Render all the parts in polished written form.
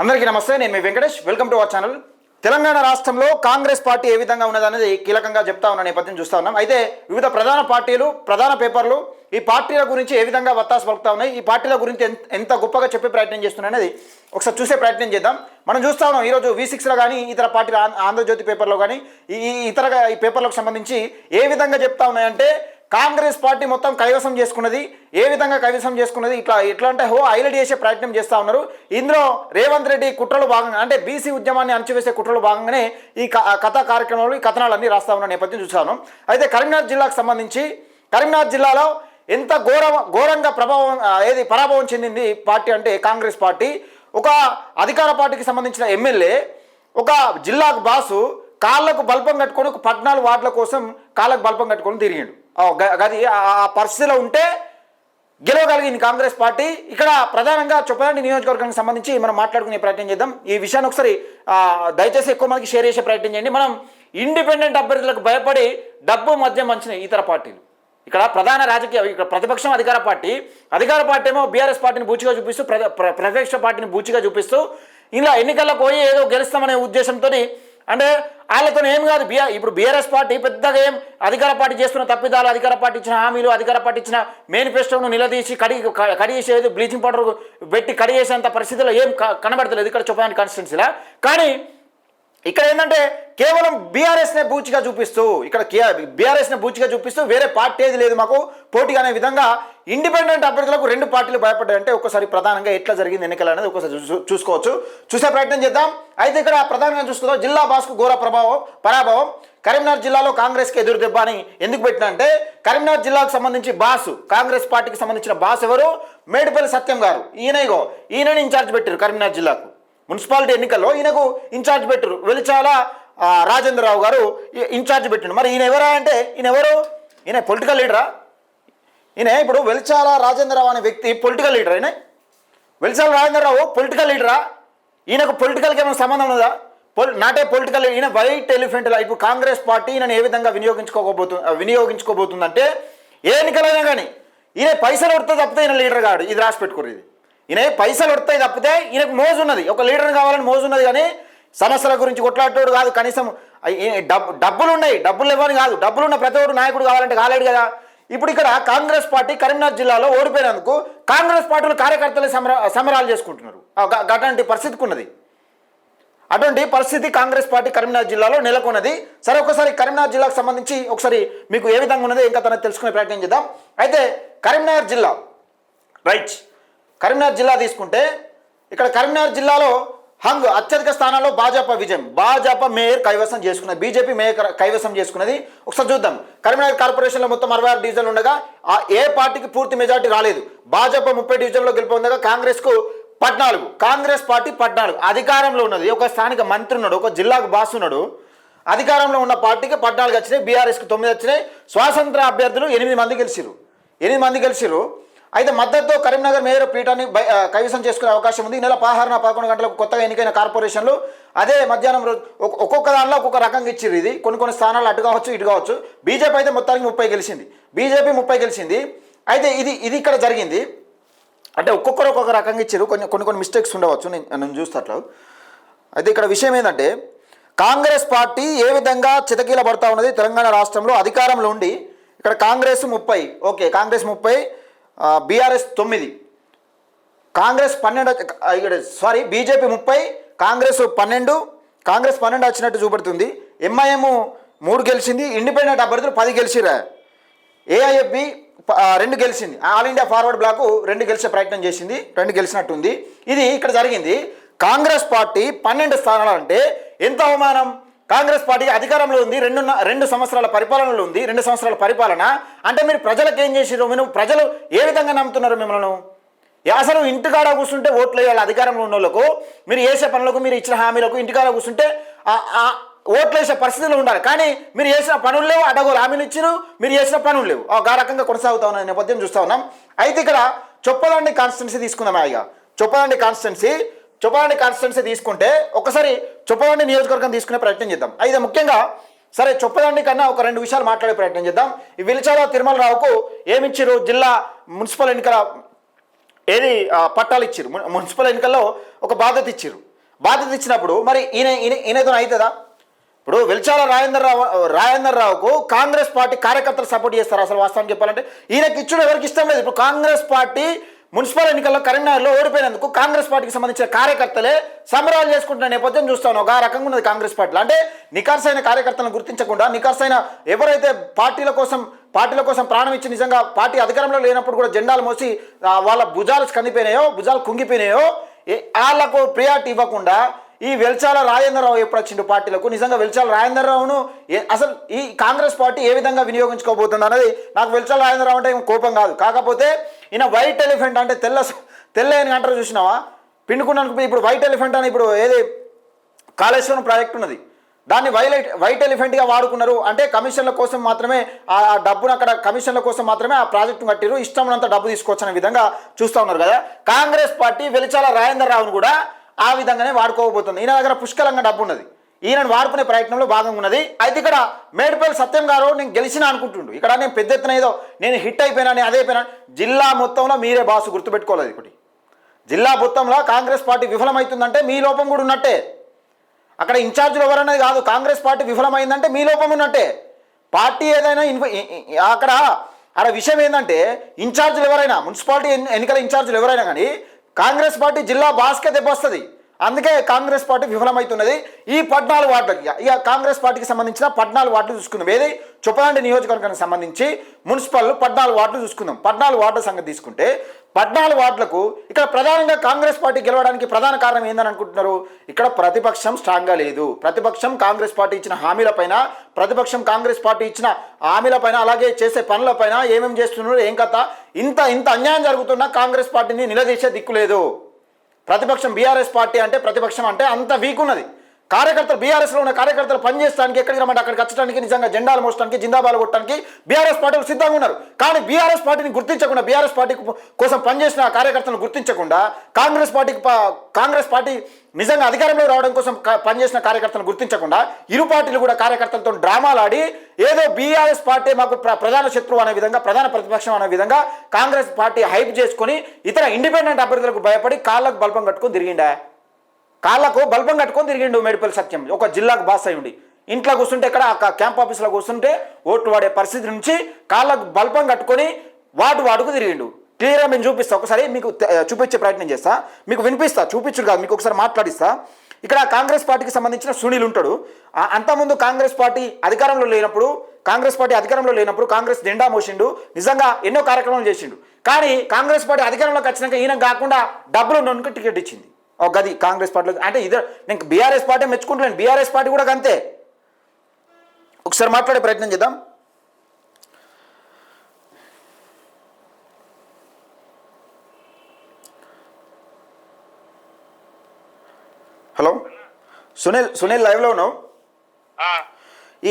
అందరికీ నమస్తే, నేను మీ Venkatesh. Welcome to our channel. Telangana రాష్ట్రంలో కాంగ్రెస్ పార్టీ ఏ విధంగా ఉన్నదనేది కీలకంగా చెప్తా ఉన్న నేపథ్యం చూస్తూ ఉన్నాం. అయితే వివిధ ప్రధాన పార్టీలు, ప్రధాన పేపర్లు ఈ పార్టీల గురించి ఏ విధంగా వత్తాసు పలుకుతా ఉన్నాయి, ఈ పార్టీల గురించి ఎంత గొప్పగా చెప్పే ప్రయత్నం చేస్తున్నాయి అనేది ఒకసారి చూసే ప్రయత్నం చేద్దాం. మనం చూస్తూ ఉన్నాం ఈరోజు V6లో కానీ ఇతర పార్టీల ఆంధ్రజ్యోతి పేపర్లో కానీ ఈ పేపర్లకు సంబంధించి ఏ విధంగా చెప్తా ఉన్నాయంటే కాంగ్రెస్ పార్టీ మొత్తం కైవసం చేసుకున్నది. ఏ విధంగా కైవసం చేసుకున్నది, ఎట్లా అంటే హైలైట్ చేసే ప్రయత్నం చేస్తూ ఉన్నారు. ఇందులో రేవంత్ రెడ్డి కుట్రలు భాగంగా, అంటే బీసీ ఉద్యమాన్ని అణచివేసే కుట్రలు భాగంగానే ఈ కథా కార్యక్రమాలు, ఈ కథనాలన్నీ రాస్తా ఉన్న నేపథ్యం చూసాను. అయితే కరీంనగర్ జిల్లాకు సంబంధించి కరీంనగర్ జిల్లాలో ఎంత ఘోరంగా పరాభవం చెందింది పార్టీ అంటే కాంగ్రెస్ పార్టీ. ఒక అధికార పార్టీకి సంబంధించిన ఎమ్మెల్యే ఒక జిల్లాకు బాసు కాళ్ళకు బల్పం కట్టుకొని ఒక 14 వార్డుల కోసం కాళ్ళకు బల్పం కట్టుకొని తిరిగిండు. అది ఆ పరిస్థితిలో ఉంటే గెలవగలిగింది కాంగ్రెస్ పార్టీ. ఇక్కడ ప్రధానంగా చొప్పదండి నియోజకవర్గానికి సంబంధించి మనం మాట్లాడుకునే ప్రయత్నం చేద్దాం. ఈ విషయాన్ని ఒకసారి దయచేసి ఎక్కువ మందికి షేర్ చేసే ప్రయత్నం చేయండి. మనం ఇండిపెండెంట్ అభ్యర్థులకు భయపడి డబ్బు మద్యం మంచిన ఇతర పార్టీలు, ఇక్కడ ప్రధాన రాజకీయ, ఇక్కడ ప్రతిపక్షం అధికార పార్టీ ఏమో బీఆర్ఎస్ పార్టీని బూచిగా చూపిస్తూ, ప్రతిపక్ష పార్టీని బూచిగా చూపిస్తూ ఇలా ఎన్నికల్లో పోయి ఏదో గెలుస్తామనే ఉద్దేశంతో, అంటే వాళ్ళతో ఏం కాదు. ఇప్పుడు బీఆర్ఎస్ పార్టీ పెద్దగా ఏం అధికార పార్టీ చేస్తున్న తప్పిదాలు, అధికార పార్టీ ఇచ్చిన హామీలు, అధికార పార్టీ ఇచ్చిన మేనిఫెస్టోను నిలదీసి కడిగేసేది, బ్లీచింగ్ పౌడర్ పెట్టి కడిగేసేంత పరిస్థితుల్లో ఏం కనబడతలేదు ఇక్కడ చొప్పదండి కాన్స్టిట్యున్సీలా. కానీ ఇక్కడ ఏంటంటే కేవలం బీఆర్ఎస్నే బూచిగా చూపిస్తూ, వేరే పార్టీ ఏది లేదు మాకు పోటీగా అనే విధంగా ఇండిపెండెంట్ అభ్యర్థులకు 2 పార్టీలు భయపడ్డాయంటే ఒకసారి ప్రధానంగా ఎట్లా జరిగింది ఎన్నికలు అనేది ఒకసారి చూసే ప్రయత్నం చేద్దాం. అయితే ఇక్కడ ప్రధానంగా చూసుకుందాం, జిల్లా బాస్కు ఘోర పరాభవం. కరీంనగర్ జిల్లాలో కాంగ్రెస్కి ఎదురు దెబ్బ అని ఎందుకు పెట్టినా అంటే, కరీంనగర్ జిల్లాకు సంబంధించి బాసు, కాంగ్రెస్ పార్టీకి సంబంధించిన బాస్ ఎవరు, మేడిపల్లి సత్యం గారు. ఈయనని ఇన్ఛార్జ్ పెట్టారు కరీంనగర్ జిల్లాకు. మున్సిపాలిటీ ఎన్నికల్లో ఈయనకు ఇన్ఛార్జ్ పెట్టారు. వెలిచాల రాజేంద్రరావు గారు ఇన్ఛార్జ్ పెట్టిండు. మరి ఈయన ఎవరా అంటే, ఈయన పొలిటికల్ లీడరా? ఇప్పుడు వెలిచాల రాజేంద్రరావు అనే వ్యక్తి political leader. Velichala Rajendra Rao political లీడరా? ఈయనకు పొలిటికల్కి ఏమైనా సంబంధం ఉందా? నాటే పొలిటికల్. ఈయన వైట్ ఎలిఫెంట్. ఇప్పుడు కాంగ్రెస్ పార్టీ ఈయన ఏ విధంగా వినియోగించుకోబోతుందంటే, ఏ ఎన్నికలైనా కానీ ఈయన పైసలు కొడితే తప్పితే ఈయన లీడర్ కాడు. ఇది రాసి పెట్టుకోరు. ఈయన పైసలు కొడతాయి తప్పితే ఈయనకు మోజు ఉన్నది, ఒక లీడర్ కావాలని మోజు ఉన్నది, కానీ సమస్యల గురించి కొట్లాడేవాడు కాదు. కనీసం డబ్బులు ఉన్నాయి, డబ్బులు ఇవ్వని కాదు, డబ్బులున్న ప్రతి ఒక్కరు నాయకుడు కావాలంటే కాలేడు కదా. ఇప్పుడు ఇక్కడ కాంగ్రెస్ పార్టీ కరీంనగర్ జిల్లాలో ఓడిపోయినందుకు కాంగ్రెస్ పార్టీలు కార్యకర్తలు సమరాలు చేసుకుంటున్నారు. అటువంటి పరిస్థితి కాంగ్రెస్ పార్టీ కరీంనగర్ జిల్లాలో నెలకొన్నది. సరే, ఒకసారి కరీంనగర్ జిల్లాకు సంబంధించి ఒకసారి మీకు ఏ విధంగా ఉన్నదో ఇంకా తనకు తెలుసుకునే ప్రయత్నం చేద్దాం. అయితే కరీంనగర్ జిల్లా కరీంనగర్ జిల్లా తీసుకుంటే, ఇక్కడ కరీంనగర్ జిల్లాలో అత్యధిక స్థానాల్లో భాజపా విజయం. భాజపా మేయర్ కైవసం చేసుకున్నది, బీజేపీ మేయర్ కైవసం చేసుకున్నది. ఒకసారి చూద్దాం. కరీంనగర్ కార్పొరేషన్లో మొత్తం 66 డివిజన్లు ఉండగా ఏ పార్టీకి పూర్తి మెజార్టీ రాలేదు. భాజపా 30 డివిజన్లో గెలుపొందగా కాంగ్రెస్కు 14. కాంగ్రెస్ పార్టీ 14 అధికారంలో ఉన్నది. ఒక స్థానిక మంత్రి ఉన్నాడు, ఒక జిల్లాకు బాస్ ఉన్నాడు. అధికారంలో ఉన్న పార్టీకి 14 వచ్చినాయి, బీఆర్ఎస్కి 9 వచ్చినాయి. స్వాతంత్ర అభ్యర్థులు 8 మంది గెలిచిరు. అయితే మద్దతుతో కరీంనగర్ మేయర్ పీఠాన్ని కైవసం చేసుకునే అవకాశం ఉంది. ఈ నెల 11 గంటలకు కొత్తగా ఎన్నికైన కార్పొరేషన్లు అదే మధ్యాహ్నం రోజు ఒక్కొక్క దానిలో ఒక్కొక్క రకంగా ఇచ్చిర్రు. ఇది కొన్ని స్థానాలు అటు కావచ్చు, ఇటు కావచ్చు. బీజేపీ అయితే మొత్తానికి 30 గెలిచింది. అయితే ఇది ఇక్కడ జరిగింది. అంటే ఒక్కొక్కరు ఒక్కొక్క రకంగా ఇచ్చారు. కొన్ని మిస్టేక్స్ ఉండవచ్చు, నేను చూస్తే అట్లా. అయితే ఇక్కడ విషయం ఏంటంటే, కాంగ్రెస్ పార్టీ ఏ విధంగా చితకీల పడుతూ ఉన్నది తెలంగాణ రాష్ట్రంలో అధికారంలో ఉండి. ఇక్కడ కాంగ్రెస్ 30, బీఆర్ఎస్ 9, బీజేపీ 30, కాంగ్రెస్ 12 వచ్చినట్టు చూపెడుతుంది. ఎంఐఎం 3 గెలిచింది. ఇండిపెండెంట్ అభ్యర్థులు 10 గెలిచిరా. ఏఐఎఫ్బి 2 గెలిచింది. ఆల్ ఇండియా ఫార్వర్డ్ బ్లాక్ 2 గెలిచే ప్రయత్నం చేసింది, 2 గెలిచినట్టుంది. ఇది ఇక్కడ జరిగింది. కాంగ్రెస్ పార్టీ 12 స్థానాలు అంటే ఎంత అవమానం. కాంగ్రెస్ పార్టీ అధికారంలో ఉంది, 2 సంవత్సరాల పరిపాలనలో ఉంది. 2 సంవత్సరాల పరిపాలన అంటే మీరు ప్రజలకు ఏం చేసిరో, ప్రజలు ఏ విధంగా నమ్ముతున్నారు మిమ్మల్ని? అసలు ఇంటికాడ కూర్చుంటే ఓట్లు వేయాలి. అధికారంలో ఉన్న వాళ్ళకు, మీరు చేసే పనులకు, మీరు ఇచ్చిన హామీలకు ఇంటికాడ కూర్చుంటే ఓట్లు వేసే పరిస్థితులు ఉండాలి. కానీ మీరు చేసిన పనులు లేవు, అడగోలు హామీలు ఇచ్చిరు, మీరు చేసిన పనులు లేవు. ఆ రకంగా కొనసాగుతా ఉన్న నేపథ్యం చూస్తూ ఉన్నాం. అయితే ఇక్కడ చొప్పదండి కాన్స్టిట్యున్సీ తీసుకుందాం. చొప్పదండి కాన్స్టిట్యున్సీ తీసుకుంటే ఒకసారి చొప్పదండి నియోజకవర్గం తీసుకునే ప్రయత్నం చేద్దాం. అయితే ముఖ్యంగా సరే చొప్పదండి కన్నా ఒక 2 విషయాలు మాట్లాడే ప్రయత్నం చేద్దాం. ఈ వెలిచాల తిరుమలరావుకు ఏమిచ్చిరు? జిల్లా మున్సిపల్ ఎన్నికల పట్టాలు ఇచ్చిరు. మున్సిపల్ ఎన్నికల్లో ఒక బాధ్యత ఇచ్చిరు. బాధ్యత ఇచ్చినప్పుడు మరి ఈయనతో అవుతుందా? ఇప్పుడు వెల్చాల రాజేందర్ రావుకు కాంగ్రెస్ పార్టీ కార్యకర్తలు సపోర్ట్ చేస్తారు. అసలు వాస్తవం చెప్పాలంటే ఈయనకి ఇచ్చుడు ఎవరికి ఇష్టం లేదు. ఇప్పుడు కాంగ్రెస్ పార్టీ మున్సిపల్ ఎన్నికల్లో కరీంనగర్లో ఓడిపోయినందుకు కాంగ్రెస్ పార్టీకి సంబంధించిన కార్యకర్తలే సంబరాలు చేసుకుంటున్న నేపథ్యం చూస్తాను. ఒక రకంగా ఉన్నది కాంగ్రెస్ పార్టీలో. అంటే నిఖార్సైన కార్యకర్తలను గుర్తించకుండా నిఖార్సైన ఎవరైతే పార్టీల కోసం ప్రాణం ఇచ్చి నిజంగా పార్టీ అధికారంలో లేనప్పుడు కూడా జెండాలు మోసి వాళ్ళ భుజాలు కందిపోయినాయో, భుజాలు కుంగిపోయినాయో వాళ్ళకు ప్రియారిటీ ఇవ్వకుండా ఈ వెల్చాల రాజేంద్రరావు ఎప్పుడు వచ్చిండు పార్టీలకు, నిజంగా వెల్చాల రాజేంద్రరావును అసలు ఈ కాంగ్రెస్ పార్టీ ఏ విధంగా వినియోగించుకోబోతుంది అనేది నాకు వెల్చాల రాజేంద్రరావు అంటే కోపం కాదు. కాకపోతే ఈయన వైట్ ఎలిఫెంట్ అంటే తెల్లని అంటారు చూసినావా, పిండుకున్నాను. ఇప్పుడు వైట్ ఎలిఫెంట్ అని ఇప్పుడు ఏది కాళేశ్వరం ప్రాజెక్ట్ ఉన్నది, దాన్ని వైట్ ఎలిఫెంట్గా వాడుకున్నారు. అంటే కమిషన్ల కోసం మాత్రమే ఆ డబ్బును అక్కడ కమిషన్ల కోసం మాత్రమే ఆ ప్రాజెక్టును కట్టిరు, ఇష్టమైనంత డబ్బు తీసుకొచ్చిన విధంగా చూస్తూ ఉన్నారు కదా. కాంగ్రెస్ పార్టీ వెలిచాల రాజేంద్రరావును కూడా ఆ విధంగానే వాడుకోబోతుంది. ఈయన దగ్గర పుష్కలంగా డబ్బు ఉన్నది, ఈయనను వాడుకునే ప్రయత్నంలో భాగంగా ఉన్నది. అయితే ఇక్కడ మేడిపల్లి సత్యం గారు నేను గెలిచినా అనుకుంటుండు, ఇక్కడ నేను పెద్ద ఎత్తున ఏదో నేను హిట్ అయిపోయినా అదే అయిపోయినా. జిల్లా మొత్తంలో మీరే బాసు, గుర్తుపెట్టుకోలేదు. ఒకటి జిల్లా మొత్తంలో కాంగ్రెస్ పార్టీ విఫలమవుతుందంటే మీ లోపం కూడా ఉన్నట్టే. అక్కడ ఇన్ఛార్జీలు ఎవరన్నది కాదు, కాంగ్రెస్ పార్టీ విఫలమైందంటే మీ లోపం ఉన్నట్టే. పార్టీ ఏదైనా అక్కడ విషయం ఏంటంటే ఇన్ఛార్జీలు ఎవరైనా, మున్సిపాలిటీ ఎన్నికల ఇన్ఛార్జీలు ఎవరైనా కానీ కాంగ్రెస్ పార్టీ జిల్లా బాస్కే దెబ్బొస్తుంది. అందుకే కాంగ్రెస్ పార్టీ విఫలమవుతున్నది. ఈ 14 వార్డులకి ఇక కాంగ్రెస్ పార్టీకి సంబంధించిన 14 వార్డులు చూసుకుందాం. ఏది చొప్పదండి నియోజకవర్గానికి సంబంధించి మున్సిపల్ 14 వార్డులు చూసుకుందాం. 14 వార్డుల సంగతి తీసుకుంటే 14 వార్డులకు ఇక్కడ ప్రధానంగా కాంగ్రెస్ పార్టీ గెలవడానికి ప్రధాన కారణం ఏందని అనుకుంటున్నారు? ఇక్కడ ప్రతిపక్షం స్ట్రాంగ్గా లేదు. ప్రతిపక్షం కాంగ్రెస్ పార్టీ ఇచ్చిన హామీలపైన, ప్రతిపక్షం కాంగ్రెస్ పార్టీ ఇచ్చిన హామీలపైన, అలాగే చేసే పనులపైన ఏమేమి చేస్తున్నారు, ఏం కథ, ఇంత అన్యాయం జరుగుతున్నా కాంగ్రెస్ పార్టీని నిలదీసే దిక్కు లేదు. ప్రతిపక్షం బీఆర్ఎస్ పార్టీ అంటే ప్రతిపక్షం అంటే అంత వీక్ ఉన్నది. కార్యకర్తలు బీఆర్ఎస్లో ఉన్న కార్యకర్తలు పనిచేయడానికి ఎక్కడికి రమ్మంటే అక్కడికి వచ్చడానికి, నిజంగా జెండాలు మోసడానికి, జిందాబాలు కొట్టడానికి బీఆర్ఎస్ పార్టీలు సిద్ధంగా ఉన్నారు. కానీ బీఆర్ఎస్ పార్టీని గుర్తించకుండా, బీఆర్ఎస్ పార్టీ కోసం పనిచేసిన కార్యకర్తలను గుర్తించకుండా, కాంగ్రెస్ పార్టీ నిజంగా అధికారంలో రావడం కోసం పనిచేసిన కార్యకర్తలను గుర్తించకుండా ఇరు పార్టీలు కూడా కార్యకర్తలతో డ్రామాలు ఆడి ఏదో బీఆర్ఎస్ పార్టీ మాకు ప్రధాన శత్రువు అనే విధంగా, ప్రధాన ప్రతిపక్షం అనే విధంగా కాంగ్రెస్ పార్టీ హైప్ చేసుకొని ఇతర ఇండిపెండెంట్ అభ్యర్థులకు భయపడి కాళ్ళకు బల్బం కట్టుకొని తిరిగిండు మేడిపల్లి సత్యం. ఒక జిల్లాకు బాస్ అయి ఉండి ఇంట్లో కూర్చుంటే, ఇక్కడ క్యాంప్ ఆఫీస్లో కూర్చుంటే ఓట్లు వాడే పరిస్థితి నుంచి కాళ్ళకు బల్బం కట్టుకొని వాడుకు తిరిగిండు. క్లియర్గా నేను చూపిస్తా, ఒకసారి మీకు చూపించే ప్రయత్నం చేస్తా, మీకు వినిపిస్తా, చూపించుడు కాదు, మీకు ఒకసారి మాట్లాడిస్తా. ఇక్కడ కాంగ్రెస్ పార్టీకి సంబంధించిన సునీల్ ఉంటాడు. అంతకుముందు కాంగ్రెస్ పార్టీ అధికారంలో లేనప్పుడు కాంగ్రెస్ జెండా మోసిండు, నిజంగా ఎన్నో కార్యక్రమాలు చేసిండు. కానీ కాంగ్రెస్ పార్టీ అధికారంలోకి వచ్చినాక ఈయన కాకుండా డబ్బులు ఉన్నోనికి టికెట్ ఇచ్చింది. ఒక గది కాంగ్రెస్ పార్టీలో. అంటే నేను బీఆర్ఎస్ పార్టీ మెచ్చుకుంటున్నాను, బీఆర్ఎస్ పార్టీ కూడా అంతే. ఒకసారి మాట్లాడే ప్రయత్నం చేద్దాం. హలో సునీల్ లైవ్లో ఉన్నావు?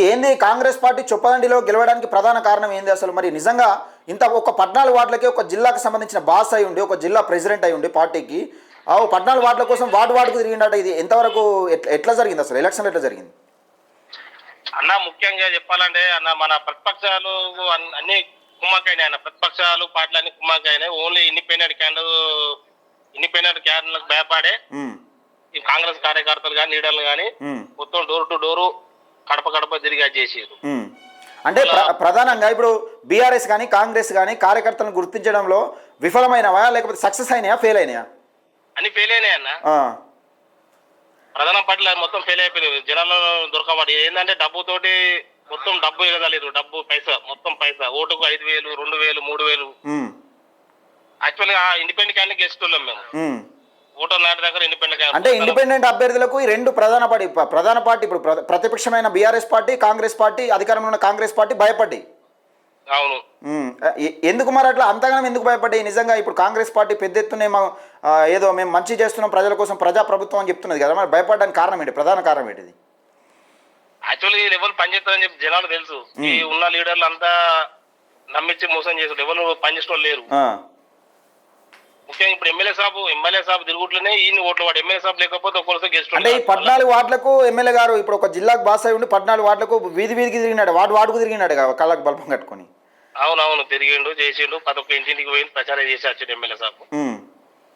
ఏంది కాంగ్రెస్ పార్టీ చొప్పదండిలో గెలవడానికి ప్రధాన కారణం ఏంది అసలు? మరి నిజంగా ఇంత ఒక 14 వార్డులకే ఒక జిల్లాకు సంబంధించిన బాస్ అయి ఉండి, ఒక జిల్లా ప్రెసిడెంట్ అయి ఉండి పార్టీకి 14 వార్డుల కోసం వార్డుకు తిరిగిండట. ఇది ఎంతవరకు ఎట్లా జరిగింది అసలు? ఎలక్షన్ ఎట్లా జరిగింది అన్న? ముఖ్యంగా చెప్పాలంటే అన్న, మన ప్రతిపక్షాలు అన్ని కుమ్మకైనాయి అన్న, ప్రతిపక్షాలు పార్టీలు అన్ని కుమ్మకైనాయి. ఓన్లీ ఇండిపెండెంట్ క్యాండిడేట్లకు భయపడే ఈ కాంగ్రెస్ కార్యకర్తలు కానీ, లీడర్లు కానీ మొత్తం డోర్ టు డోరు, కడప తిరిగి చేసేది. అంటే ప్రధానంగా ఇప్పుడు బీఆర్ఎస్ కానీ కాంగ్రెస్ కానీ కార్యకర్తలను గుర్తించడంలో విఫలమైనవా, లేకపోతే సక్సెస్ అయినాయా, ఫెయిల్ అయినాయా? అన్ని ఫెయిల్ అయినాయి అన్న. ప్రధాన పార్టీలు మొత్తం ఫెయిల్ అయిపోయినాయి, జనాల్లో దొరకబడి. ఏంటంటే డబ్బుతోటి మొత్తం డబ్బు ఎగదలేదు, డబ్బు పైసా ఓటుకు 5,000, 2,000, 3,000. యాక్చువల్గా ఇండిపెండెంట్ క్యాండిడేట్ గెలుస్తున్నాం మేము. ఓటర్ నాటి దగ్గర అంటే ఇండిపెండెంట్ అభ్యర్థులకు ఈ రెండు ప్రధాన పార్టీ ఇప్పుడు ప్రతిపక్షమైన బీఆర్ఎస్ పార్టీ, కాంగ్రెస్ పార్టీ, అధికారంలో ఉన్న కాంగ్రెస్ పార్టీ భయపడ్డాయి. అవును. ఎందుకు మరి అట్లా అంతగానం ఎందుకు భయపడ్డాయి? నిజంగా ఇప్పుడు కాంగ్రెస్ పార్టీ పెద్ద ఎత్తున ఏదో మేము మంచి చేస్తున్నాం ప్రజల కోసం, ప్రజాప్రభుత్వం అని చెప్తున్నది కదా, మరి భయపడడానికి కారణం ఏంటి? ప్రధాన కారణం ఏంటిది? యాక్చువల్లీ ఈ లెవెల్ పనిచేస్తారని చెప్పి జనాలు తెలుసు. ఈ ఉన్న లీడర్లు అంతా నమ్మించి మోసం చేస్తారు, ఎవరు పనిచేసిన లేరు. ముఖ్యంగా ఇప్పుడు ఎమ్మెల్యే సాబ్ తిరుగుట్లోనే ఈయన ఓట్లు వాడు. ఎమ్మెల్యే సాబ్ లేకపోతే ఒక్కరితో గెస్ట్. అంటే ఈ 14 వార్డులకు ఎమ్మెల్యే గారు ఇప్పుడు ఒక జిల్లాకు బాస్ అయి ఉండి 14 వార్డులకు వీధికి తిరిగినాడు, వార్డుకు తిరిగినాడు కదా కళ్ళకు బల్బం కట్టుకొని. అవునవును, తిరిగిండు, చేసిండు. 11 ఇంటింటికి పోయి ప్రచారం చేసి వచ్చాడు ఎమ్మెల్యే సాబ్.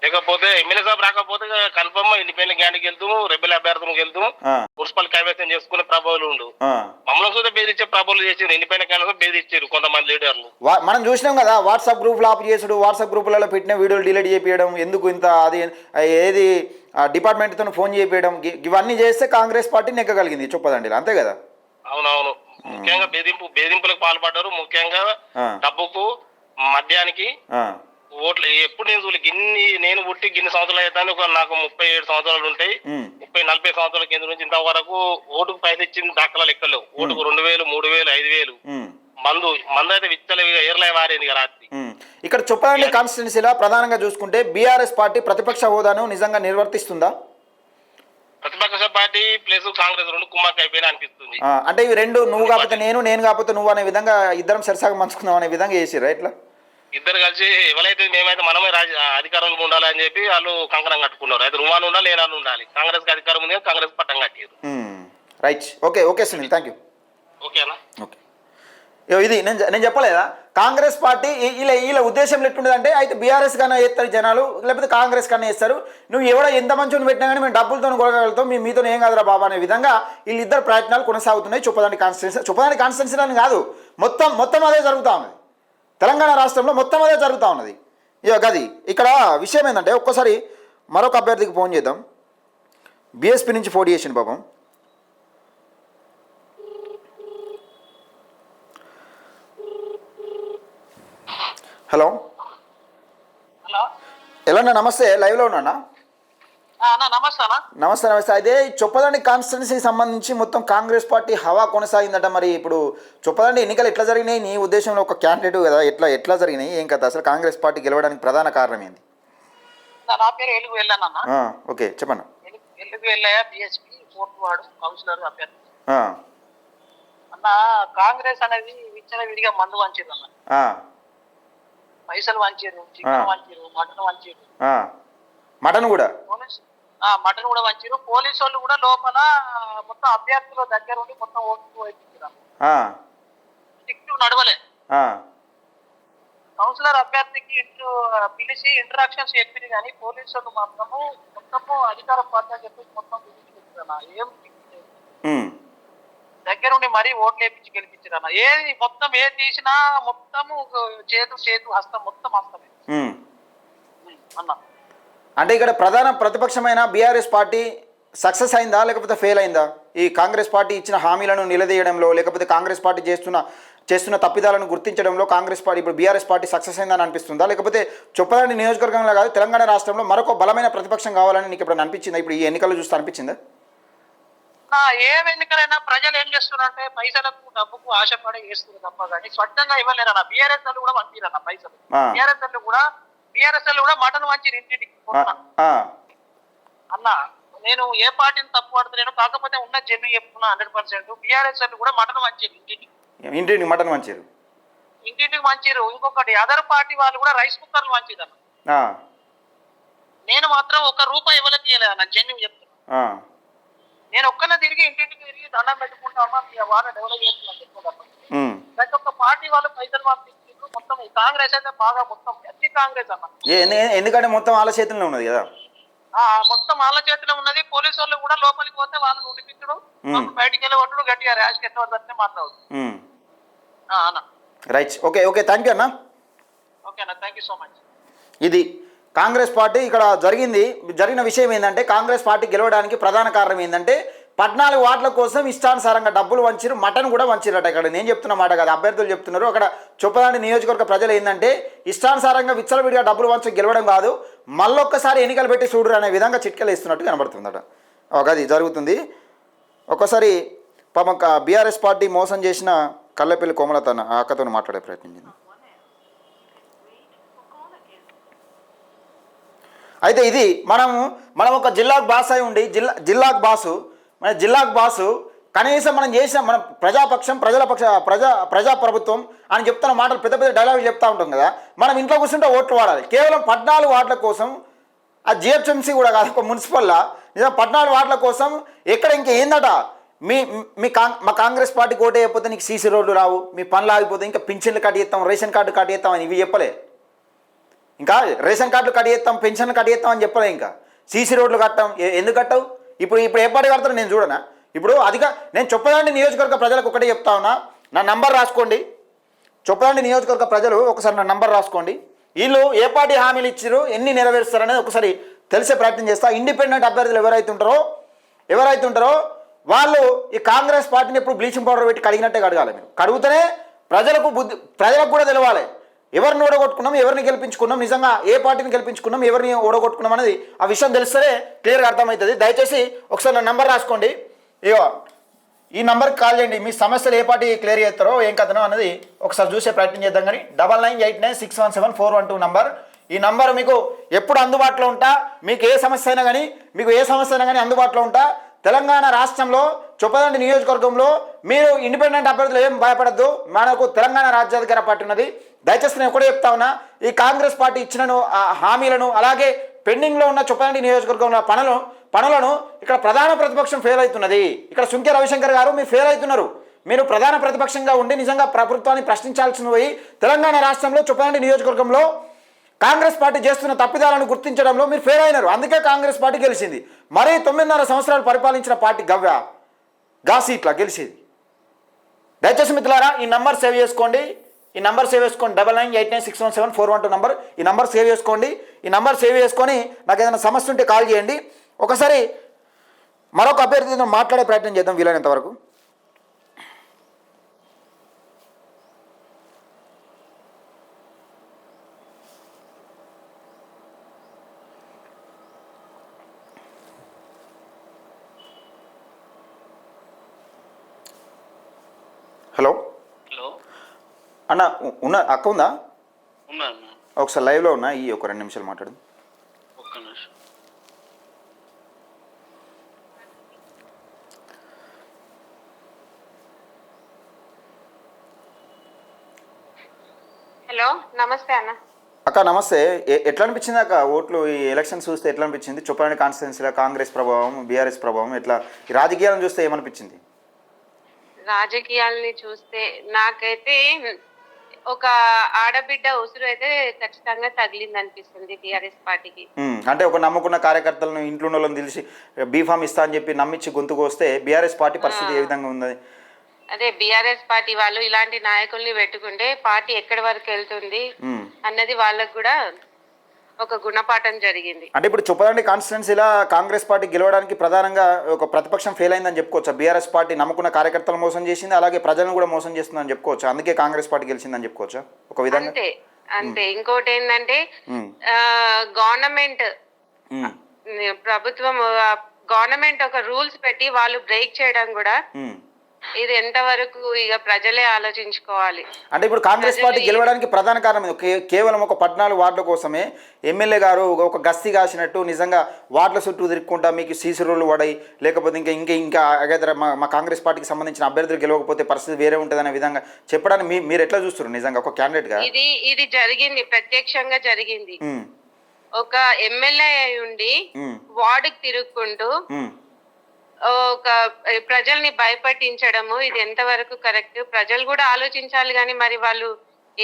లేకపోతే ఎమ్మెల్యే సాబ్ రాకపోతే కన్ఫర్మ్ ఇండిపెండెంట్ క్యాండిడేట్ వెళ్తాము, రెబెల్ అభ్యర్థులకు వెళ్తాము, ఆ, మున్సిపల్ కైవసం చేసుకునే ప్రభావాలు ఉండు. ఆ. మమ్మల్ని చూస్తే బేదిచ్చే ప్రభావాలు చేసారు, ఇండిపెండెంట్ క్యాండిడేట్ బేదిచ్చారు కొంతమంది లీడర్లు. మనం చూసినాం కదా వాట్సాప్ గ్రూప్లో ఆప్ చేసుడు, వాట్సాప్ గ్రూపులలో పెట్టిన వీడియోలు డిలీట్ చేపించడం, ఎందుకు ఇంత అది ఏది డిపార్ట్మెంట్తో ఫోన్ చేపించడం, ఇవన్నీ చేస్తే కాంగ్రెస్ పార్టీ నెగ్గగలిగింది చొప్పదండి, అంతే కదా. అవునవును, ముఖ్యంగా బెదింపులకు పాల్పడ్డారు. ముఖ్యంగా ఆ, డబ్బుకు, మద్యానికి, ఆ, ఓట్లు ఎప్పుడు నేను చూడలే. నేను పుట్టి గిన్ని సంవత్సరాలు అవుతాను, నాకు 37 సంవత్సరాలు ఉంటాయి. ఉమ్, 30-40 సంవత్సరాల కింద నుంచి ఇంతవరకు ఓటుకు పైసలు ఇచ్చిన దాఖలాలు ఎక్కలేవు. ఓటుకు 2000, 3000, 5000 ఉమ్, మందు అయితే విచ్చల ఏర్లే మారేది ఇక రాత్రి. ఇక్కడ చొప్పదండి కాన్స్టిట్యున్సీలో ప్రధానంగా చూసుకుంటే బీఆర్ఎస్ పార్టీ ప్రతిపక్ష హోదాను నిజంగా నిర్వర్తిస్తుందా? ప్రతిపక్ష పార్టీ ప్లస్ కాంగ్రెస్ రెండు కుమ్మక్క అయిపోయినా అనిపిస్తుంది. అంటే ఇవి రెండు, నువ్వు కాకపోతే నేను కాకపోతే నువ్వు అనే విధంగా ఇద్దరం సరిసాగా మంచుకుందాం అనే విధంగా చేసిరా ఇట్లా? ఇద్దరు కలిసి ఎవరైతే మేమైతే మనమే అధికారంలో ఉండాలి అని చెప్పి వాళ్ళు కంకణం కట్టుకున్నారు. అయితే నువ్వు ఉండాలి, నేను ఉండాలి. కాంగ్రెస్ కి అధికారం ఉంది, కాంగ్రెస్ పట్టం కట్టారు. Right, okay okay Sunil, thank you. ఓకేనా? ఓకే, ఇది నేను చెప్పలేదా కాంగ్రెస్ పార్టీ వీళ్ళ ఉద్దేశం ఎట్లుండదంటే, అయితే బీఆర్ఎస్ కన్నా వేస్తారు జనాలు, లేకపోతే కాంగ్రెస్ కన్నా వేస్తారు, నువ్వు ఎవడో ఎంత మంచిని పెట్టినా కానీ మేము డబ్బులతో కొనగలుగుతాం, మీతో ఏం కాదురా బాబా అనే విధంగా వీళ్ళిద్దరు ప్రయత్నాలు కొనసాగుతున్నాయి చొప్పదండి కాన్స్టిట్యున్సీ అని కాదు, మొత్తం అదే జరుగుతూ ఉన్నది. తెలంగాణ రాష్ట్రంలో మొత్తం అదే జరుగుతూ ఉన్నది. ఇక గది ఇక్కడ విషయం ఏంటంటే, ఒక్కసారి మరొక అభ్యర్థికి ఫోన్ చేద్దాం. బీఎస్పీ నుంచి పోటీ చేసిండు పాపం. హలో హలో, ఎలా అన్నా? నమస్తే, లైవ్లో ఉన్నా. నమస్తే. అయితే చొప్పదండి కాన్స్టిట్యున్సీకి సంబంధించి మొత్తం కాంగ్రెస్ పార్టీ హవా కొనసాగిందట. మరి ఇప్పుడు చొప్పదండి ఎన్నికలు ఎట్లా జరిగినాయి? నీ ఉద్దేశంలో ఒక క్యాండిడేట్ కదా, ఎట్లా జరిగినాయి, ఏం కదా అసలు కాంగ్రెస్ పార్టీ గెలవడానికి ప్రధాన కారణం ఏంది? నా పేరు ఎలుగు వెళ్ళానన్న. ఓకే, చెప్పండి. ఎలుగు వెళ్ళాయా, బిఎస్పీ 4th వార్డు కౌన్సిలర్ అభ్యర్థి. ఆ, అన్న, కాంగ్రెస్ అనేది విచ్చలవిడిగా మందు వంచారు అన్న. ఆ, పైసలు వంచారు, చికెన్ వంచారు, మటన్ వంచారు, మటన్ కూడా మటన్ కూడా వంచారు. పోలీసు వాళ్ళు కూడా లోపల మొత్తం అభ్యర్థుల దగ్గర ఉండి మొత్తం ఓట్లు వేయించారు. స్ట్రిక్ట్ నడవలే. కౌన్సిలర్ అభ్యర్థికి పిలిచి ఇంటరాక్షన్స్ చెప్పింది, కానీ పోలీసు వాళ్ళు మొత్తము అధికార పార్టీ అని చెప్పేసి మొత్తం ఏం దగ్గర ఉండి మరీ ఓట్లు వేయించి గెలిపించారన్న. ఏది మొత్తం ఏది తీసినా మొత్తము చేతు హస్తం మొత్తం హస్తమే అన్న. అంటే ఇక్కడ ప్రధాన ప్రతిపక్షమైన బీఆర్ఎస్ పార్టీ సక్సెస్ అయిందా లేకపోతే ఫెయిల్ అయిందా? ఈ కాంగ్రెస్ పార్టీ ఇచ్చిన హామీలను నిలదీయడంలో, లేకపోతే కాంగ్రెస్ పార్టీ చేస్తున్న తప్పిదాలను గుర్తించడంలో కాంగ్రెస్ పార్టీ ఇప్పుడు బీఆర్ఎస్ పార్టీ సక్సెస్ అయిందని అనిపిస్తుందా? లేకపోతే చొప్పదండి నియోజకవర్గంలో కాదు తెలంగాణ రాష్ట్రంలో మరొక బలమైన ప్రతిపక్షం కావాలని నీకు ఎప్పుడైనా అనిపించిందా? ఇప్పుడు ఈ ఎన్నికల్లో చూస్తే అనిపించిందా? ఏ ఎన్నికలైనా ప్రజలు ఏం చేస్తున్నారంటే పైసలకు డబ్బుకు ఆశపడే చేస్తున్నారు తప్ప కానీ స్వచ్ఛంగా ఇవ్వలేరన్న. బీఆర్ఎస్ వాళ్ళు కూడా వంచిరన్న పైసలు. బీఆర్ఎస్ వాళ్ళు కూడా మటన్ వంచిరు ఇంటికి అన్న. నేను ఏ పార్టీని తప్పు పడుతున్నాను, కాకపోతే ఉన్న జన్ను చెప్తున్నా 100%. బీఆర్ఎస్ వాళ్ళు కూడా మటన్ వంచారు ఇంటికి మటన్ వంచారు, ఇంటింటికి వంచారు. ఇంకొకటి అదర్ పార్టీ వాళ్ళు కూడా రైస్ కుక్కర్లు వంచారు అన్న. నేను మాత్రం ₹1 ఇవ్వలేదు తీయలేదు అన్న, జన్ను చెప్తున్నా. నేను ఒక్కనే తిరిగి ఇంటింటికి తిరిగి దండం పెట్టుకుంటామా, మీ వాళ్ళ డెవలప్ చేస్తున్నాను చెప్పుకోవడం. ప్రతి ఒక్క పార్టీ వాళ్ళు పైసలు పంపించారు. మొత్తం కాంగ్రెస్ అయితే బాగా మొత్తం ఎస్సీ కాంగ్రెస్ అన్న. ఎందుకంటే మొత్తం వాళ్ళ చేతుల్లో ఉన్నది కదా, మొత్తం వాళ్ళ చేతిలో ఉన్నది. పోలీసు వాళ్ళు కూడా లోపలికి పోతే వాళ్ళని ఉడిపించడం, బయటికి వెళ్ళి కొట్టడం, గట్టిగా ర్యాష్ కెట్టవద్దని మాట్లాడుతుంది అన్న. రైట్, ఓకే థ్యాంక్ యూ అన్న. ఓకే అన్న, థ్యాంక్ యూ సో మచ్. ఇది కాంగ్రెస్ పార్టీ ఇక్కడ జరిగిన విషయం ఏంటంటే, కాంగ్రెస్ పార్టీ గెలవడానికి ప్రధాన కారణం ఏంటంటే 14 వార్డుల కోసం ఇష్టానుసారంగా డబ్బులు వంచిరు, మటన్ కూడా వంచిరట. ఇక్కడ నేను చెప్తున్న మాట కాదు, అభ్యర్థులు చెప్తున్నారు. అక్కడ చొప్పదండి నియోజకవర్గ ప్రజలు ఏంటంటే, ఇష్టానుసారంగా విచ్చలవిడిగా డబ్బులు వంచి గెలవడం కాదు, మళ్ళొక్కసారి ఎన్నికలు పెట్టి చూడరు అనే విధంగా చిట్కలు ఇస్తున్నట్టు కనబడుతుందట. అది జరుగుతుంది. ఒక్కసారి పాపం బీఆర్ఎస్ పార్టీ మోసం చేసిన కల్లెపల్లి కోమలత ఆ అక్కతో మాట్లాడే ప్రయత్నించింది. అయితే ఇది మనం ఒక జిల్లాకు బాస్ అయి ఉండి జిల్లాకు బాసు కనీసం మనం చేసిన మన ప్రజాపక్షం ప్రజాప్రభుత్వం అని చెప్తున్న మాటలు పెద్ద పెద్ద డైలాగులు చెప్తూ ఉంటాం కదా. మనం ఇంట్లో కూర్చుంటే ఓట్లు వాడాలి. కేవలం 14 వార్డుల కోసం, ఆ జిహెచ్ఎంసీ కూడా కాదు, ఒక మున్సిపల్లా నిజం 14 వార్డుల కోసం ఎక్కడ ఇంకా ఏందట, మా కాంగ్రెస్ పార్టీకి ఓటు అయిపోతే నీకు సీసీ రోడ్లు రావు, మీ పనులు ఆగిపోతే, ఇంకా పింఛన్లు కట్ చేస్తాం, రేషన్ కార్డు కట్ చేస్తాం అని ఇవి చెప్పలే. ఇంకా రేషన్ కార్డులు కట్ చేస్తాం, పెన్షన్లు కట్ చేస్తాం అని చెప్పలే. ఇంకా సీసీ రోడ్లు కట్టాం. ఎందుకు కట్టవు? ఇప్పుడు ఇప్పుడు ఏ పార్టీ కడతారో నేను చూడనా? ఇప్పుడు అదిగా నేను చొప్పదండి నియోజకవర్గ ప్రజలకు ఒకటే చెప్తా ఉన్నా, నా నంబర్ రాసుకోండి. చొప్పదండి నియోజకవర్గ ప్రజలు ఒకసారి నా నంబర్ రాసుకోండి. వీళ్ళు ఏ పార్టీ హామీలు ఇచ్చారు, ఎన్ని నెరవేరుస్తారనేది ఒకసారి తెలిసే ప్రయత్నం చేస్తా. ఇండిపెండెంట్ అభ్యర్థులు ఎవరైతే ఉంటారో వాళ్ళు ఈ కాంగ్రెస్ పార్టీని ఎప్పుడు బ్లీచింగ్ పౌడర్ పెట్టి కడిగినట్టే కడగాలి. మీరు కడుగుతూనే ప్రజలకు కూడా తెలవాలి ఎవరిని ఓడగొట్టుకున్నాం, ఎవరిని గెలిపించుకున్నాం, నిజంగా ఏ పార్టీని గెలిపించుకున్నాం, ఎవరిని ఓడగొట్టుకున్నాం అనేది ఆ విషయం తెలిస్తేనే క్లియర్గా అర్థమవుతుంది. దయచేసి ఒకసారి నా నంబర్ రాసుకోండి. ఇగో ఈ నంబర్కి కాల్ చేయండి. మీ సమస్యలు ఏ పార్టీ క్లియర్ చేస్తారో ఏం కథనో అనేది ఒకసారి చూసే ప్రయత్నం చేద్దాం. కానీ 9989617412 నంబర్. ఈ నంబర్ మీకు ఎప్పుడు అందుబాటులో ఉంటా, మీకు ఏ సమస్య అయినా కానీ అందుబాటులో ఉంటా. తెలంగాణ రాష్ట్రంలో చొప్పదండి నియోజకవర్గంలో మీరు ఇండిపెండెంట్ అభ్యర్థులు ఏం భయపడద్దు. మనకు తెలంగాణ రాజ్యాధికార పార్టీ ఉన్నది. దయచేసి నేను ఒకటే చెప్తా ఉన్నా, ఈ కాంగ్రెస్ పార్టీ ఇచ్చిన హామీలను అలాగే పెండింగ్లో ఉన్న చొప్పదండి నియోజకవర్గంలో పనులను ఇక్కడ ప్రధాన ప్రతిపక్షం ఫెయిల్ అవుతున్నది. ఇక్కడ సుంకె రవిశంకర్ గారు మీరు ఫెయిల్ అవుతున్నారు. మీరు ప్రధాన ప్రతిపక్షంగా ఉండి నిజంగా ప్రభుత్వాన్ని ప్రశ్నించాల్సిన పోయి తెలంగాణ రాష్ట్రంలో చొప్పదండి నియోజకవర్గంలో కాంగ్రెస్ పార్టీ చేస్తున్న తప్పిదాలను గుర్తించడంలో మీరు ఫెయిల్ అయినారు. అందుకే కాంగ్రెస్ పార్టీ గెలిచింది. మరీ 9.5 సంవత్సరాలు పరిపాలించిన పార్టీ గా సీట్లా గెలిచేది. దయచేసి మిత్రులారా ఈ నంబర్ సేవ్ చేసుకోండి. 9989617412 నంబర్. ఈ నంబర్ సేవ్ చేసుకోండి. ఈ నంబర్ సేవ్ చేసుకొని నాకు ఏదైనా సమస్య ఉంటే కాల్ చేయండి. ఒకసారి మరొక అభ్యర్థితో మాట్లాడే ప్రయత్నం చేద్దాం వీలైనంత వరకు. హలో అన్న, అక్క ఉందా? ఒకసారి లైవ్లో ఉన్నా, ఈ ఒక 2 నిమిషాలు మాట్లాడు. హలో, నమస్తే అన్న. అక్క నమస్తే. ఎట్లా అనిపించింది అక్క ఓట్లు ఈ ఎలక్షన్స్ చూస్తే ఎట్లా అనిపించింది? చొప్పదండి కాన్స్టిట్యున్సీలో కాంగ్రెస్ ప్రభావం, బీఆర్ఎస్ ప్రభావం ఎట్లా, ఈ రాజకీయాలను చూస్తే ఏమనిపించింది? రాజకీయాలని చూస్తే నాకైతే ఒక ఆడబిడ్డ ఉసురు అయితే ఖచ్చితంగా తగిలింది అనిపిస్తుంది టిఆర్ఎస్ పార్టీకి. అంటే ఒక నమ్ముకున్న కార్యకర్తలను ఇంట్లో వాళ్ళని తెలిసి బీఫామ్ ఇస్తా అని చెప్పి నమ్మించి గొంతుకు వస్తే బీఆర్ఎస్ పార్టీ పరిస్థితి ఏ విధంగా ఉంది? అదే బీఆర్ఎస్ పార్టీ వాళ్ళు ఇలాంటి నాయకుల్ని పెట్టుకుంటే పార్టీ ఎక్కడి వరకు వెళ్తుంది అన్నది వాళ్ళకు కూడా ఒక గుణపాఠం జరిగింది. అంటే ఇప్పుడు చొప్పదండి కాన్స్టిట్యున్సీలా కాంగ్రెస్ పార్టీ గెలవడానికి ప్రధానంగా ఒక ప్రతిపక్షం ఫెయిల్ అయిందని చెప్పుకోవచ్చు. బీఆర్ఎస్ పార్టీ నమ్ముకున్న కార్యకర్తలు మోసం చేసింది, అలాగే ప్రజలను కూడా మోసం చేస్తుందని చెప్పుకోవచ్చు. అందుకే కాంగ్రెస్ పార్టీ గెలిచిందని చెప్పుకోవచ్చు ఒక విధంగా. అంతే. ఇంకోటి ఏంటంటే గవర్నమెంట్ గవర్నమెంట్ ఒక రూల్స్ పెట్టి వాళ్ళు బ్రేక్ చేయడం కూడా ఇది ఎంతవరకు ఇక ప్రజలే ఆలోచించుకోవాలి. అంటే ఇప్పుడు కాంగ్రెస్ పార్టీ గెలవడానికి ప్రధాన కారణం కేవలం ఒక 14 వార్డుల కోసమే ఎమ్మెల్యే గారు ఒక గస్తీ కాసినట్టు నిజంగా వార్డుల చుట్టూ తిరుక్కుంటా మీకు సీసీ రోడ్లు పడాయి, లేకపోతే ఇంకా మా కాంగ్రెస్ పార్టీకి సంబంధించిన అభ్యర్థులు గెలవకపోతే పరిస్థితి వేరే ఉంటుంది అనే విధంగా చెప్పడానికి మీరు ఎట్లా చూస్తారు నిజంగా ఒక క్యాండిడేట్ గా? ఇది జరిగింది, ప్రత్యక్షంగా జరిగింది. ఒక ఎమ్మెల్యే అయి ఉండి వార్డుకి తిరుగుకుంటూ ఒక ప్రజల్ని భయపట్టించడము ఇది ఎంతవరకు కరెక్ట్? ప్రజలు కూడా ఆలోచించాలి, కానీ మరి వాళ్ళు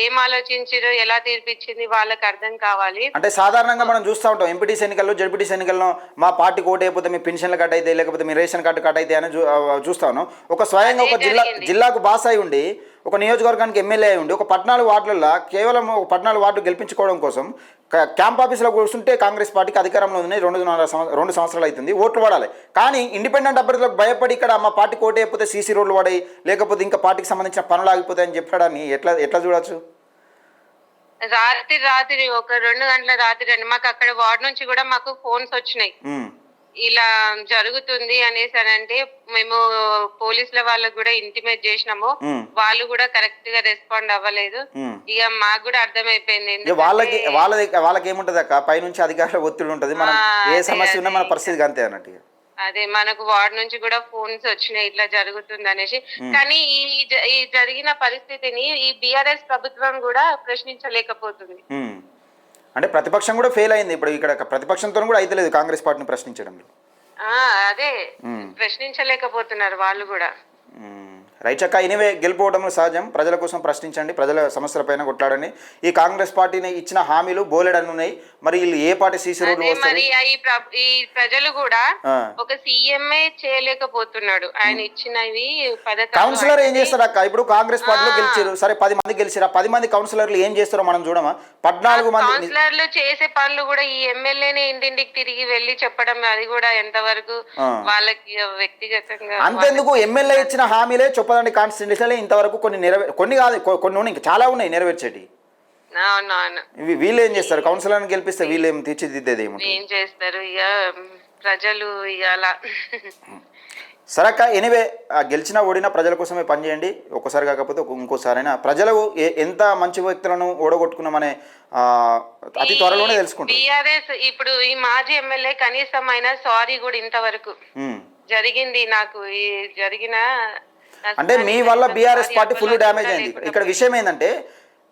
ఏం ఆలోచించారో ఎలా తీర్పిచ్చింది వాళ్ళకి అర్థం కావాలి. అంటే సాధారణంగా మనం చూస్తూ ఉంటాం ఎంపీటీసీ ఎన్నికల్లో, జడ్పీటీసీ ఎన్నికల్లో మా పార్టీ కోట్ అయిపోతే మీ పెన్షన్లు కట్ అయితే, లేకపోతే మీ రేషన్ కార్డు కట్ అయితే అని చూస్తా ఉన్నాం. ఒక స్వయంగా ఒక జిల్లాకు బాస్ అయి ఉండి, ఒక నియోజకవర్గానికి ఎమ్మెల్యే అయి ఉండి, ఒక 14 వార్డులలో కేవలం ఒక 14 వార్డులు గెలిపించుకోవడం కోసం క్యాంప్ ఆఫీసులో కూర్చుంటే కాంగ్రెస్ పార్టీకి అధికారంలో ఉంది 2 సంవత్సరాలు అవుతుంది, ఓట్లు పడాలి. కానీ ఇండిపెండెంట్ అభ్యర్థులకు భయపడి ఇక్కడ మా పార్టీ కోట్ అయిపోతే సీసీ రోడ్లు పడాయి, లేకపోతే ఇంకా పార్టీకి సంబంధించిన పనులు ఆగిపోతాయని చెప్పడాన్ని ఎట్లా చూడొచ్చు? రాత్రి ఒక 2 గంటల రాత్రి మాకు అక్కడ వార్డు నుంచి కూడా మాకు ఫోన్స్ వచ్చినాయి, ఇలా జరుగుతుంది అనేసి అంటే మేము పోలీసుల వాళ్ళకు కూడా ఇంటిమేట్ చేసినాము. వాళ్ళు కూడా కరెక్ట్ గా రెస్పాండ్ అవ్వలేదు. ఇక మాకు కూడా అర్థమైపోయింది వాళ్ళకి ఏముంటది అక్క, పైనుంచి అధికారుల ఒత్తిడి ఉంటది, మనం ఏ సమస్య ఉన్నా మన పరిస్థితి అంతే అన్నట్టు. అదే మనకు వార్డు నుంచి కూడా ఫోన్స్ వచ్చినాయి ఇట్లా జరుగుతుంది అనేసి. కానీ ఈ జరిగిన పరిస్థితిని ఈ బీఆర్ఎస్ ప్రభుత్వం కూడా ప్రశ్నించలేకపోతుంది. అంటే ప్రతిపక్షం కూడా ఫెయిల్ అయింది. ఇప్పుడు ఇక్కడ ప్రతిపక్షంతో కూడా అయితే లేదు కాంగ్రెస్ పార్టీని ప్రశ్నించడంలో. అదే ప్రశ్నించలేకపోతున్నారు వాళ్ళు కూడా. రైట్ అక్క, ఎనివే గెలుపోవడంలో సహజం. ప్రజల కోసం ప్రశ్నించండి, ప్రజల సమస్యలపైన కొట్లాడండి. ఈ కాంగ్రెస్ పార్టీని ఇచ్చిన హామీలు బోలెడని ఉన్నాయి. మరి వీళ్ళు ఏ పార్టీ సీసీ రోడ్లు వస్తారు? మరి ఈ ప్రజలు కూడా ఒక సీఎంఏ చేయలేకపోతున్నాడు. ఆయన ఇచ్చినవి పథకాలు. కౌన్సిలర్ ఏం చేస్తారు అక్క? ఇప్పుడు కాంగ్రెస్ పార్టీలో గెలిచారు, సరే 10 మంది గెలిచారు. 10 మంది కౌన్సిలర్లు ఏం చేస్తారో మనం చూడమా? 14 మంది కౌన్సిలర్లు చేసే పనులు కూడా ఈ ఎమ్మెల్యేనే ఇంటింటికి తిరిగి వెళ్ళి చెప్పడం, అది కూడా ఎంతవరకు వాళ్ళకి వ్యక్తిగతంగా. అంతెందుకు, ఎమ్మెల్యే ఇచ్చిన హామీలే చొప్పదండి కాన్స్టిట్యూన్సీలో ఇంతవరకు కొన్ని కాదు, కొన్ని ఉన్నాయి, ఇంకా చాలా ఉన్నాయి నెరవేర్చేటి. అవునవును. వీళ్ళు ఏం చేస్తారు? కౌన్సిలర్ని గెలిపిస్తే వీళ్ళు ఏం తీర్చిదిద్దేది ఏముంటుంది? ఏం చేస్తారు ఇక ప్రజలు ఇక అలా. సరే అక్క, ఎనివే గెలిచినా ఓడినా ప్రజల కోసమే పనిచేయండి. ఒక్కసారి కాకపోతే ఇంకోసారైనా ప్రజలు ఎంత మంచి వ్యక్తులను ఓడగొట్టుకున్నామనే అతి త్వరలోనే తెలుసుకుంటారు. టీఆర్ఎస్ ఇప్పుడు ఈ మాజీ ఎమ్మెల్యే కనీసం అయినా సారీ కూడా ఇంతవరకు జరిగింది నాకు ఈ జరిగిన అంటే మీ వల్ల బీఆర్ఎస్ పార్టీ ఫుల్ డ్యామేజ్ అయింది. ఇక్కడ విషయం ఏంటంటే,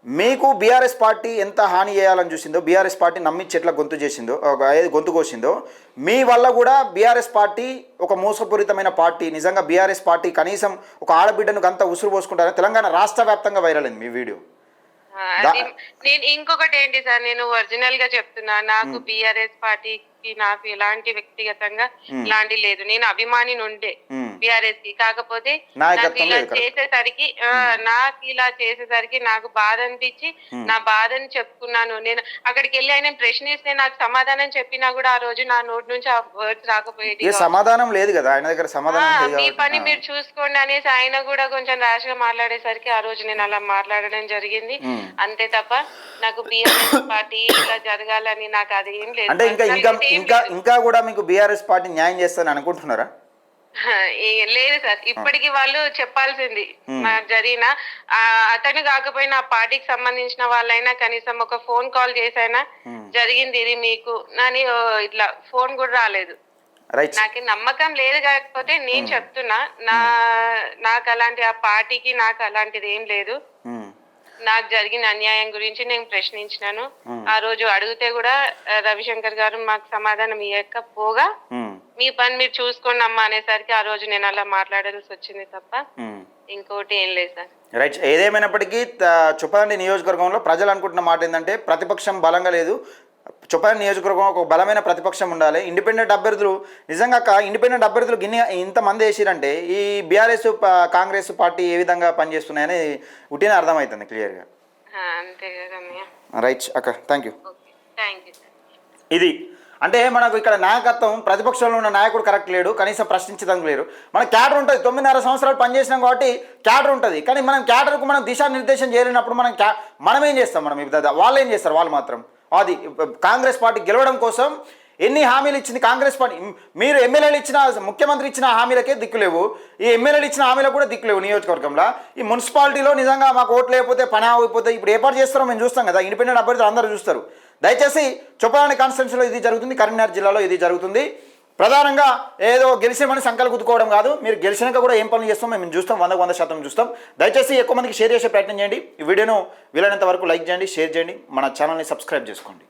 మీకు బీఆర్ఎస్ పార్టీ ఎంత హాని చేయాలని చూసిందో, బీఆర్ఎస్ పార్టీ నమ్మించి ఎట్లా గొంతు కోసిందో, మీ వల్ల కూడా బీఆర్ఎస్ పార్టీ ఒక మోసపూరితమైన పార్టీ. నిజంగా బీఆర్ఎస్ పార్టీ కనీసం ఒక ఆడబిడ్డను గంత ఉసురు పోసుకుంటారని తెలంగాణ రాష్ట్ర వ్యాప్తంగా వైరల్ అయింది మీ వీడియో. నేను ఇంకొకటి ఏంటి సార్, నేను ఒరిజినల్ గా చెప్తున్నా, నాకు బీఆర్ఎస్ పార్టీకి నాకు ఎలాంటి వ్యక్తిగతంగా ఇలాంటి లేదు. నేను అభిమాని నుండే బీఆర్ఎస్ కి. కాకపోతే నాకు ఇలా చేసేసరికి నాకు బాధ అనిపించి నా బాధని చెప్పుకున్నాను. నేను అక్కడికి వెళ్ళి ఆయన ప్రశ్నిస్తే నాకు సమాధానం చెప్పినా కూడా ఆ రోజు నా నోటి నుంచి ఆ వర్డ్స్ రాకపోయేది. సమాధానం లేదు కదా ఆయన దగ్గర. సమాధానం మీ పని మీరు చూసుకోండి అనేసి ఆయన కూడా కొంచెం ర్యాష్ గా మాట్లాడేసరికి ఆ రోజు నేను అలా మాట్లాడడం జరిగింది. అంతే తప్ప నాకు బీఆర్ఎస్ పార్టీ ఇలా జరగాలని నాకు అది ఏం లేదు. అంటే ఇంకా కూడా మీకు బీఆర్ఎస్ పార్టీ న్యాయం చేస్తారని అనుకుంటున్నారా? లేదు సార్, ఇప్పటికి వాళ్ళు చెప్పాల్సింది జరిగిన అతను కాకపోయినా ఆ పార్టీకి సంబంధించిన వాళ్ళైనా కనీసం ఒక ఫోన్ కాల్ చేసైనా జరిగింది ఇది మీకు అని ఇట్లా ఫోన్ కూడా రాలేదు. నాకు నమ్మకం లేదు. కాకపోతే నేను చెప్తున్నా, నాకు అలాంటి ఆ పార్టీకి నాకు అలాంటిది ఏం లేదు. నాకు జరిగిన అన్యాయం గురించి నేను ప్రశ్నించినాను. ఆ రోజు అడిగితే కూడా రవిశంకర్ గారు మాకు సమాధానం ఇవ్వకపోగా మీ పని మీరు చూసుకోండి అమ్మా అనేసరికి ఆ రోజు నేను అలా మాట్లాడాల్సి వచ్చింది తప్ప ఇంకోటి ఏం లేదు సార్. రైట్, ఏదేమైనప్పటికీ చొప్పదండి నియోజకవర్గంలో ప్రజలు అనుకుంటున్న మాట ఏంటంటే, ప్రతిపక్షం బలంగా లేదు. చొప్పదండి నియోజకవర్గం ఒక బలమైన ప్రతిపక్షం ఉండాలి. ఇండిపెండెంట్ అభ్యర్థులు నిజంగా ఇండిపెండెంట్ అభ్యర్థులు ఇంతమంది వేసిరంటే ఈ బీఆర్ఎస్ కాంగ్రెస్ పార్టీ ఏ విధంగా పనిచేస్తున్నాయని ఉట్టినే అర్థమవుతుంది క్లియర్గా. అంతే కదా. రైట్ అక్క, థ్యాంక్ యూ. ఇది అంటే మనకు ఇక్కడ నాయకత్వం, ప్రతిపక్షంలో ఉన్న నాయకుడు కరెక్ట్ లేడు, కనీసం ప్రశ్నించడానికి లేరు. మన క్యాడర్ ఉంటుంది, 9.5 సంవత్సరాలు పనిచేసినాం కాబట్టి క్యాడర్ ఉంటుంది. కానీ మనం క్యాడర్కు మనం దిశానిర్దేశం చేయలేనప్పుడు మనం ఏం చేస్తాం? వాళ్ళు ఏం చేస్తారు? వాళ్ళు మాత్రం అది కాంగ్రెస్ పార్టీ గెలవడం కోసం ఎన్ని హామీలు ఇచ్చింది కాంగ్రెస్ పార్టీ. మీరు ఎమ్మెల్యేలు ఇచ్చిన, ముఖ్యమంత్రి ఇచ్చిన హామీలకే దిక్కులేవు, ఈ ఎమ్మెల్యేలు ఇచ్చిన హామీలకు కూడా దిక్కులేవు. నియోజకవర్గంలో ఈ మున్సిపాలిటీలో నిజంగా మాకు ఓట్లు లేకపోతే పని అయిపోతే ఇప్పుడు ఏర్పాటు చేస్తారో మేము చూస్తాం కదా. ఇండిపెండెంట్ అభ్యర్థులు అందరూ చూస్తారు. దయచేసి చొప్పదండి కాన్స్టిట్యున్సీలో ఇది జరుగుతుంది, కరీంనగర్ జిల్లాలో ఇది జరుగుతుంది. ప్రధానంగా ఏదో గెలిచామని సంకల్పం గుద్దుకోవడం కాదు. మీరు గెలిచినాక కూడా ఏం పనులు చేస్తాం మేము చూస్తాం, 100% చూస్తాం. దయచేసి ఎక్కువ మందికి షేర్ చేసే ప్రయత్నం చేయండి. ఈ వీడియోను వీలైనంత వరకు లైక్ చేయండి, షేర్ చేయండి, మన ఛానల్ని సబ్స్క్రైబ్ చేసుకోండి.